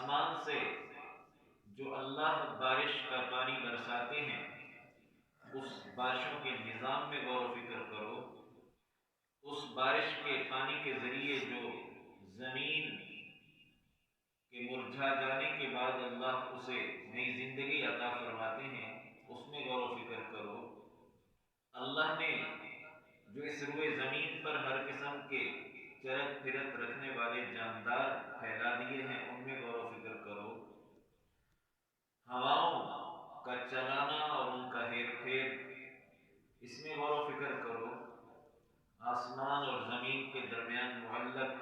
آسمان سے جو اللہ بارش کا پانی برساتے ہیں اس بارشوں کے نظام میں غور و فکر کرو. اس بارش کے پانی کے ذریعے جو زمین کے مرجھا جانے کے بعد اللہ اسے نئی زندگی عطا فرماتے ہیں، اس میں غور و فکر کرو. اللہ نے جو اس روئے زمین پر ہر قسم کے چرت پھرت رکھنے والے جاندار پھیلا دیے ہیں، ان میں غور و فکر کرو. ہواؤں کا چلانا اور ان کا ہیر پھیر، اس میں غور و فکر کرو. آسمان اور زمین کے درمیان معلق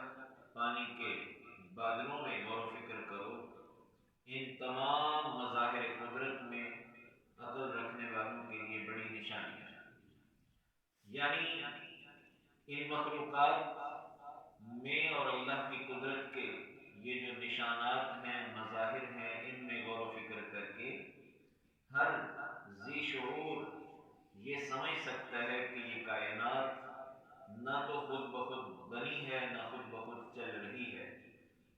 پانی کے بادلوں میں غور و فکر کرو. ان تمام مظاہر قدرت میں عقل رکھنے والوں کے لیے بڑی نشانی ہے. یعنی ان مخلوقات میں اور اللہ کی قدرت کے یہ جو نشانات ہیں، مظاہر ہیں، ان میں غور و فکر کر کے ہر ذی شعور یہ سمجھ سکتا ہے کہ یہ کائنات نہ تو خود بخود بنی ہے، نہ خود بخود چل رہی ہے.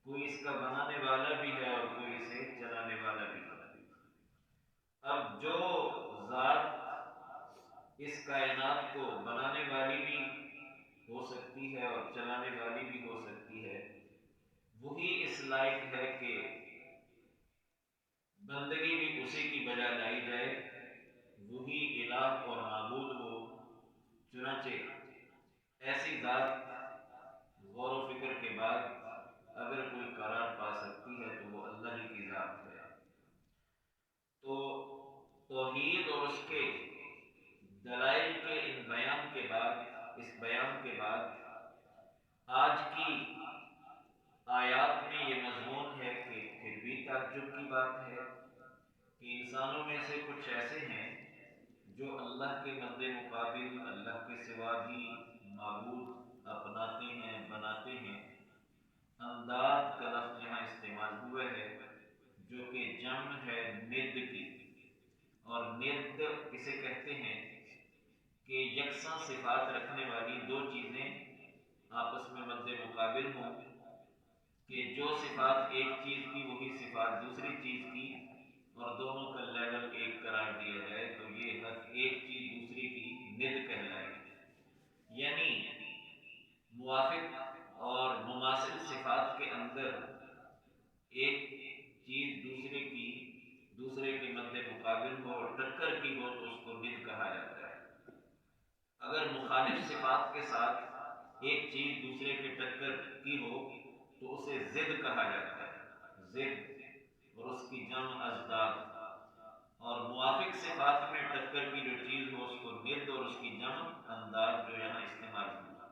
کوئی اس کا بنانے والا بھی ہے اور کوئی اسے چلانے والا بھی ہے. اب جو ذات اس کائنات کو بنانے والی بھی ہو سکتی ہے اور چلانے والی بھی ہو سکتی ہے، وہی اس لائق ہے کہ بندگی بھی اسی کی بجا لائی جائے، وہی الہ اور معبود ہو. چنانچہ ایسی ذات غور و فکر کے بعد اگر کوئی قرار پا سکتی ہے تو وہ اللہ ہی کی ذات ہے. تو توحید اور اس کے دلائل کے ان بیان کے بعد، اس بیان کے بعد آج کی آیات میں یہ مضمون ہے کہ پھر بھی تعجب کی بات ہے کہ انسانوں میں سے کچھ ایسے ہیں جو اللہ کے مد مقابل اللہ کے سوا بھی معبود اپناتے ہیں، بناتے ہیں. انداد کا لفظ یہاں استعمال ہوا ہے جو کہ جمع ہے ند کی، اور ند اسے کہتے ہیں کہ یکساں صفات رکھنے والی دو چیزیں آپس میں مد مقابل ہوں، کہ جو صفات ایک چیز کی وہی صفات دوسری چیز کی، اور دونوں کا لیول ایک قرار دیا جائے تو یہ ہر ایک چیز دوسری کی ند کہلائے. یعنی موافق اور مماثل صفات کے اندر ایک چیز دوسرے کے مد مقابل ہو اور ٹکر کی ہو تو اس کو ند کہا جاتا ہے. اگر مخالف صفات کے ساتھ ایک چیز دوسرے کے ٹکر کی ہو تو اسے ضد کہا جاتا ہے، ضد، اور اس کی جمع ازداد. اور موافق صفات میں ٹکر کی جو چیز ہو اس کو ند اور اس کی جمع انداز جو یہاں استعمال ہوگا.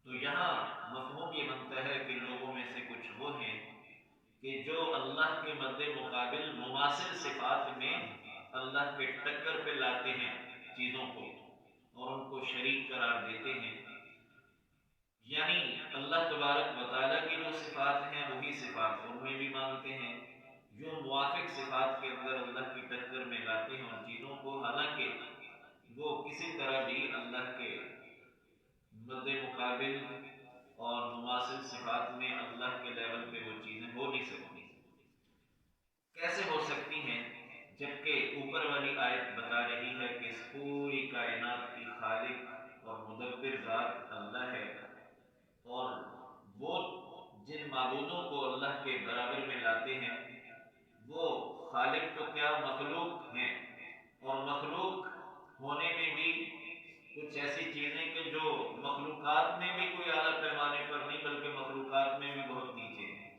تو یہاں مفہوم یہ بنتا ہے کہ لوگوں میں سے کچھ وہ ہیں کہ جو اللہ کے مد مقابل مماثل صفات میں اللہ کے ٹکر پہ لاتے ہیں چیزوں کو اور ان کو شریک قرار دیتے ہیں. یعنی اللہ تبارک و تعالیٰ کی جو صفات ہیں وہی صفات ان میں بھی مانتے ہیں، جو موافق صفات کے اندر اللہ کی ٹکر میں لاتے ہیں ان چیزوں کو، حالانکہ وہ کسی طرح بھی اللہ کے مد مقابل اور مماثل صفات میں اللہ کے لیول پہ وہ چیزیں ہو نہیں سکتی. کیسے ہو سکتی ہیں جبکہ اوپر والی آیت بتا رہی ہے کہ اس پوری کائنات کی خالق اور مدبر ذات اللہ ہے، اور وہ جن معبودوں کو اللہ کے برابر میں لاتے ہیں وہ خالق تو کیا مخلوق ہیں، اور مخلوق ہونے میں بھی کچھ ایسی چیزیں کہ جو مخلوقات میں بھی کوئی اعلیٰ پیمانے پر نہیں بلکہ مخلوقات میں بھی بہت نیچے ہیں.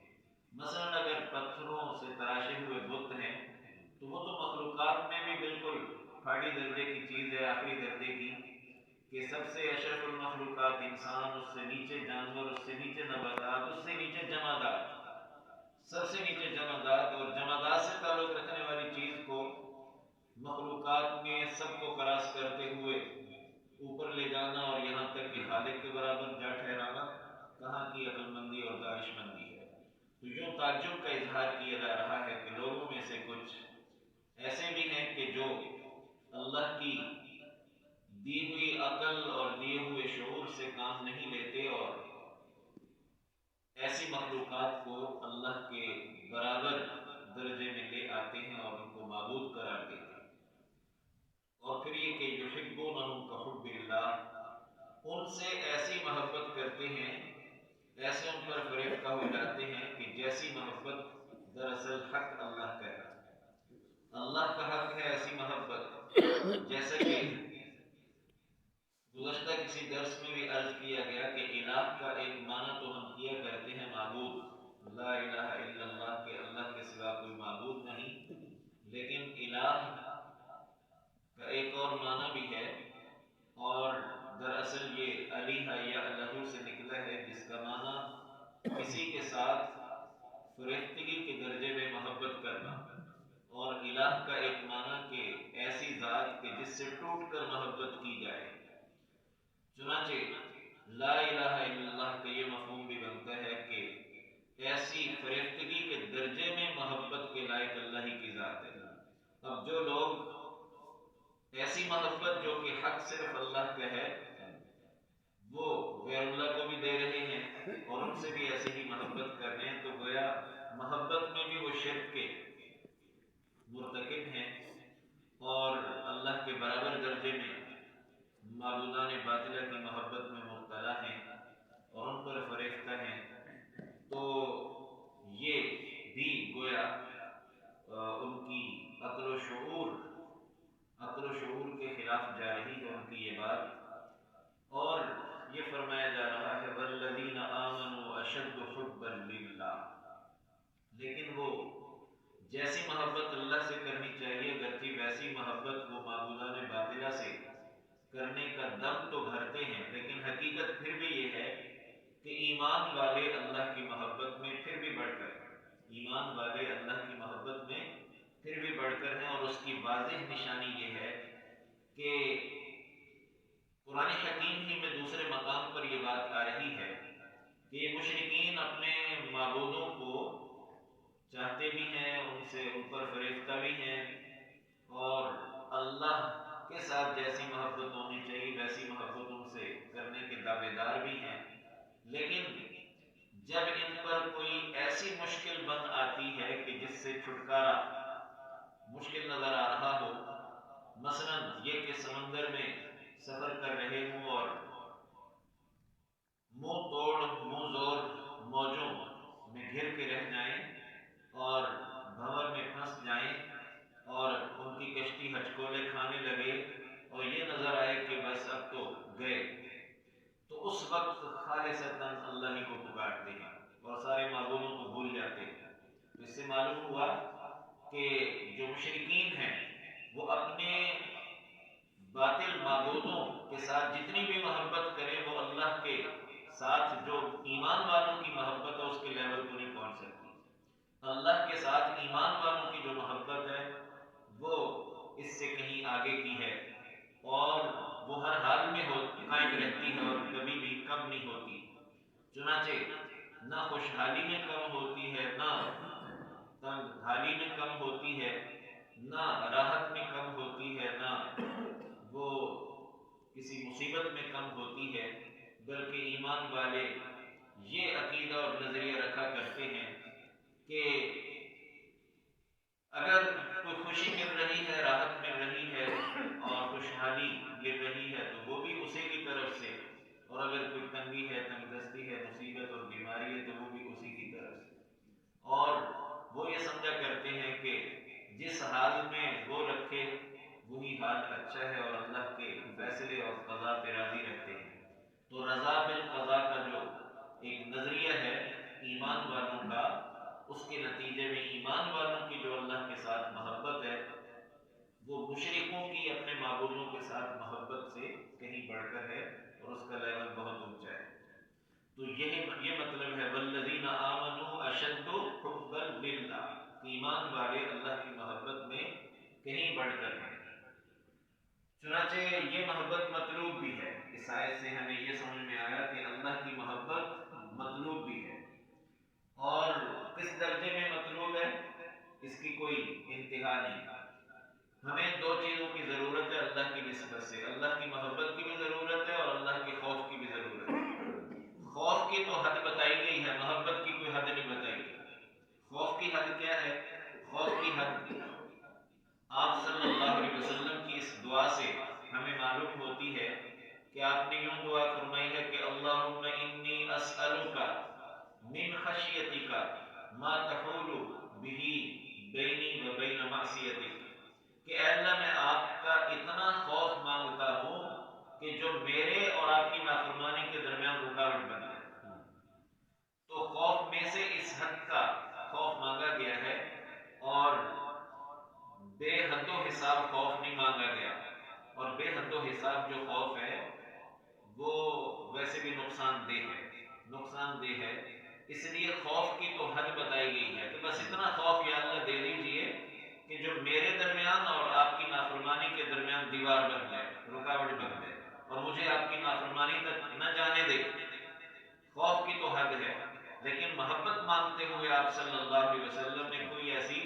مثلا اگر پتھروں سے تراشے ہوئے بت ہیں تو وہ تو مخلوقات میں بھی بالکل پہاڑی درجے کی چیز ہے، آخری درجے کی، کہ سب سے اشرف المخلوقات انسان، اس سے نیچے جانور، اس سے نیچے نباتات، اس سے نیچے جمادات، سب سے نیچے جمادات، اور جمادات سے تعلق رکھنے والی چیز کو مخلوقات میں سب کو کراس کرتے ہوئے اوپر لے جانا اور یہاں تک کہ خالق کے برابر جا ٹھہرانا کہاں کی عقل مندی اور دانش مندی ہے. تو یوں تعجب کا اظہار کیا جا رہا ہے کہ لوگوں میں سے کچھ ایسے بھی ہیں کہ جو اللہ کی دی ہوئی عقل اور دیے ہوئے شعور سے کام نہیں لیتے اور ایسی مخلوقات کو اللہ کے برابر درجے میں لے آتے ہیں اور ان کو معبود قرار دیتے ہیں. اور پھر یہ کہ یحبونہم کحب اللہ، ان سے ایسی محبت کرتے ہیں، ایسے ان پر فریفتہ ہو جاتے ہیں کہ جیسی محبت دراصل حق اللہ کا ہے. اللہ کا حق ہے ایسی محبت، جیسا کہ گزشتہ کسی درس میں بھی عرض کیا گیا کہ الہ کا ایک معنی تو ہم کیا کرتے ہیں معبود، لا الہ الا اللہ، کہ اللہ کے سوا کوئی معبود نہیں. لیکن الہ کا ایک اور معنی بھی ہے، اور دراصل یہ الہ یا الہ سے نکلا ہے، جس کا معنی کسی کے ساتھ فرشتگی کے درجے میں محبت کرنا. اور الہ کا ایک معنی کہ ایسی ذات کہ جس سے ٹوٹ کر محبت کی جائے. چنانچہ لا الہ الا اللہ کا یہ مفہوم بھی بنتا ہے کہ ایسی فرشتگی کے درجے میں محبت کے لائق اللہ ہی کی ذات ہے. اب جو لوگ ایسی محبت جو کہ حق صرف اللہ کا ہے وہ غیر اللہ کو بھی دے رہے ہیں اور ان سے بھی ایسی ہی محبت کر رہے ہیں، تو گویا محبت میں بھی وہ شرک کے مرتکب ہیں اور اللہ کے برابر درجے میں معبودان باطلہ کی محبت میں مبتلا ہیں اور ان پر فریفتہ ہیں. تو یہ بھی گویا ان کی عقل و شعور کے خلاف جا رہی ہے ان کی یہ بات. اور یہ فرمایا جا رہا ہے والذین آمنوا اشد حبا للہ، لیکن وہ جیسی محبت اللہ سے کرنی چاہیے اگرچہ ویسی محبت وہ معبودان باطلہ سے کرنے کا دم تو بھرتے ہیں، لیکن حقیقت پھر بھی یہ ہے کہ ایمان والے اللہ کی محبت میں پھر بھی بڑھ کر ایمان والے اللہ کی محبت میں پھر بھی بڑھ کر ہیں. اور اس کی واضح نشانی یہ ہے کہ قرآن حکیم ہی میں دوسرے مقام پر یہ بات آ رہی ہے کہ یہ مشرکین اپنے معبودوں کو چاہتے بھی ہیں، ان پر فریفتہ بھی ہیں، اور اللہ کے ساتھ جیسی محبت ہونی چاہیے ویسی محبت ان سے کرنے کے دعوے دار بھی ہیں. لیکن جب ان پر کوئی ایسی مشکل بن آتی ہے کہ جس سے چھٹکارا مشکل نظر آ رہا ہو، مثلا یہ کہ سمندر میں سفر کر رہے ہوں اور منہ زور موجوں میں گھر کے رہ جائیں اور بھنور میں پھنس جائیں اور ان کی کشتی ہچکولے کھانے لگے اور یہ نظر آئے کہ بس اب تو گئے، تو اس وقت خالصتاً اللہ ہی کو پکارتے ہیں اور سارے معبودوں کو بھول جاتے ہیں. اس سے معلوم ہوا کہ جو مشرکین ہیں وہ اپنے باطل معبودوں کے ساتھ جتنی بھی محبت کریں وہ اللہ کے ساتھ جو ایمان والوں کی محبت ہے اس کے لیول کو نہیں پہنچ سکتی. اللہ کے ساتھ ایمان والوں کی جو محبت ہے وہ اس سے کہیں آگے کی ہے اور وہ ہر حال میں قائم رہتی ہے اور کبھی بھی کم نہیں ہوتی. چنانچہ نہ خوشحالی میں کم ہوتی ہے، نہ تنگ حالی میں کم ہوتی ہے، نہ راحت میں کم ہوتی ہے، نہ وہ کسی مصیبت میں کم ہوتی ہے. بلکہ ایمان والے یہ عقیدہ اور نظریہ رکھا کرتے ہیں کہ اگر کوئی خوشی مل رہی ہے، راحت مل رہی ہے اور خوشحالی مل رہی ہے تو وہ بھی اسی کی طرف سے، اور اگر کوئی تنگی ہے، تنگ دستی ہے، مصیبت اور بیماری ہے تو وہ بھی اسی کی طرف سے. اور وہ یہ سمجھا کرتے ہیں کہ جس حال میں وہ رکھے وہی حال اچھا ہے اور اللہ کے فیصلے اور قضا پہ راضی رہتے ہیں. تو رضا بالقضا کا جو ایک نظریہ ہے ایمان والوں کا، اس کے نتیجے میں ایمان والوں کی جو اللہ کے ساتھ محبت ہے وہ مشرکوں کی اپنے معبودوں کے ساتھ محبت سے کہیں بڑھ کر ہے اور اس کا لیول بہت اونچا ہے. تو یہ مطلب ہے والذین آمنوا اشد حبا للہ، ایمان والے اللہ کی محبت میں کہیں بڑھ کر ہیں. چنانچہ یہ محبت مطلوب بھی ہے. اس آیت سے ہمیں یہ سمجھ میں آیا کہ اللہ کی محبت مطلوب بھی ہے، اور کس درجے میں مطلوب ہے اس کی کوئی انتہا نہیں. ہمیں دو چیزوں کی ضرورت ہے اللہ کی نسبت سے، اللہ کی محبت کی بھی ضرورت ہے اور اللہ کے خوف کی بھی ضرورت ہے. خوف کی تو حد بتائی گئی ہے، محبت کی ما تحول به بینی و بین معصیتک، کہ اے اللہ میں آپ کا اتنا خوف مانگتا ہوں کہ جو میرے اور آپ کی نافرمانی کے درمیان رکاوٹ بن جائے۔ تو خوف میں سے اس حد کا خوف مانگا گیا ہے، اور بے حد و حساب خوف نہیں مانگا گیا۔ اور بے حد و حساب جو خوف ہے وہ ویسے بھی نقصان دہ ہے، اس لیے خوف کی تو حد بتائی گئی ہے کہ بس اتنا خوف یا اللہ دے دیجئے کہ جو میرے درمیان اور آپ کی نافرمانی کے درمیان دیوار بن جائے، رکاوٹ بن جائے، اور مجھے آپ کی نافرمانی تک نہ جانے دے۔ خوف کی تو حد ہے، لیکن محبت مانگتے ہوئے آپ صلی اللہ علیہ وسلم نے کوئی ایسی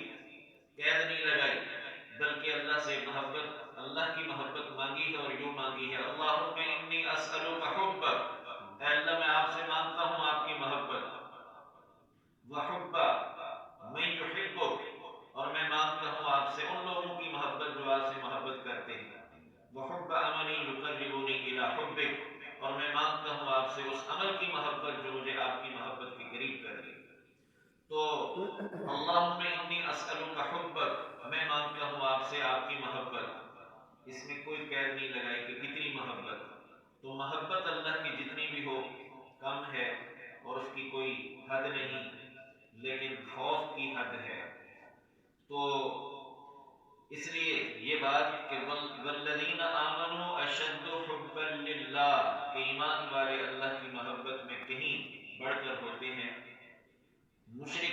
قید نہیں لگائی، بلکہ اللہ سے محبت، اللہ کی محبت مانگی ہے، اور یوں مانگی ہے اللہم انی اسألک حبک، اے اللہ میں آپ سے مانگتا ہوں آپ کی محبت، وحب من یحبک، اور میں مانگتا ہوں آپ سے ان لوگوں کی محبت جو آپ سے محبت کرتے ہیں، وحب عملی یقربنی الی حبک، اور میں مانگتا ہوں آپ سے اس عمل کی محبت جو مجھے آپ کی محبت کے قریب کر دے۔ تو اللہم انی اسألک حبک، میں مانگتا ہوں آپ سے آپ کی محبت، اس میں کوئی قید نہیں لگائی کہ کتنی محبت۔ تو محبت اللہ کی جتنی بھی ہو کم ہے، اور اس کی کوئی حد نہیں، لیکن خوف کی حد ہے۔ تو اس لیے یہ بات کہ والذین آمنوا اشد حبا للہ، کہ ایمان والے اللہ کی محبت میں کہیں بڑھ کر ہوتے ہیں۔ مشرک